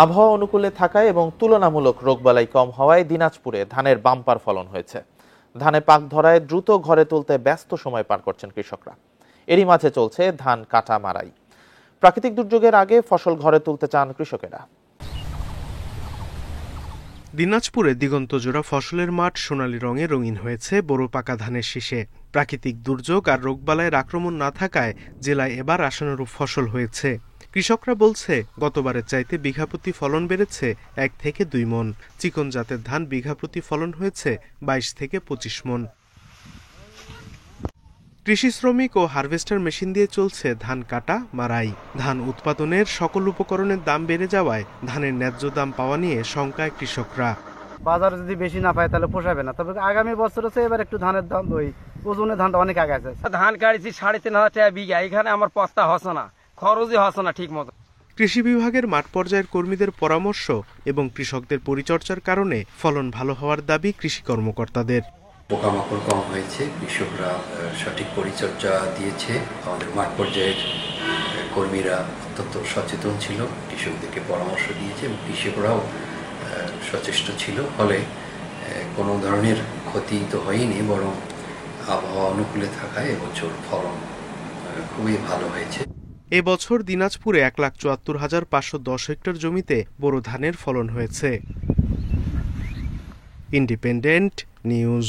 আবহাওয়া অনুকূলে থাকায় এবং তুলনামূলক রোগবালাই কম হওয়ায় দিনাজপুরে ধানের বাম্পার ফলন হয়েছে। ধানে পাক ধরায় দ্রুত ঘরে তুলতে ব্যস্ত সময় পার করছেন কৃষকরা। এরই মাঝে চলছে ধান কাটা মারাই। প্রাকৃতিক দুর্যোগের আগে ফসল ঘরে তুলতে চান কৃষকেরা। দিনাজপুরে দিগন্তজোড়া ফসলের মাঠ সোনালী রঙে রঙিন হয়েছে বোরো পাকা ধানের শীষে। প্রাকৃতিক দুর্যোগ আর রোগবালাইয়ের আক্রমণ না থাকায় জেলায় এবার আশানুরূপ ফসল হয়েছে। কৃষকরা বলছে গতবারের চাইতে বিঘাপ্রতি ফলন বেড়েছে 1 থেকে 2 মন। চিকন জাতের ধান বিঘাপ্রতি ফলন হয়েছে 22 থেকে 25 মন। কৃষি শ্রমিক ও হারভেস্টার মেশিন দিয়ে চলছে ধান কাটা মারাই। ধান উৎপাদনের সকল উপকরণের দাম বেড়ে যাওয়ায় ধানের ন্যায্য দাম পাওয়া নিয়ে শঙ্কায় কৃষকরা। বাজারে যদি বেশি না পায় তাহলে পোষাবে না, তবে আগামী বছর হচ্ছে এবার একটু ধানের দাম ওজনের ধানটা অনেক আগে আছে। ধান কাটছি 3,500 টাকা বিঘা, এখানে আমার পস্তা হচ্ছে না, খরচই হচ্ছে না ঠিক মতো। কৃষি বিভাগের মাঠ পর্যায়ের কর্মীদের পরামর্শ এবং কৃষকদের পরিচর্যার কারণে ফলন ভালো হওয়ার দাবি কৃষি কর্মকর্তাদের। পোকামাকড় কম হয়েছে, কৃষকরা সঠিক পরিচর্যা দিয়েছে, আমাদের মাঠ পর্যায়ের কর্মীরা অত্যন্ত সচেতন ছিল, কৃষকদেরকে পরামর্শ দিয়েছে এবং কৃষকরাও সচেষ্ট ছিল। ফলে কোনো ধরনের ক্ষতি তো হয়নি, বরং আবহাওয়া অনুকূলে থাকায় এবছর ফলন খুবই ভালো হয়েছে। এবছর দিনাজপুরে 1,74,510 হেক্টর জমিতে বোরো ধানের ফলন হয়েছে। Independent news.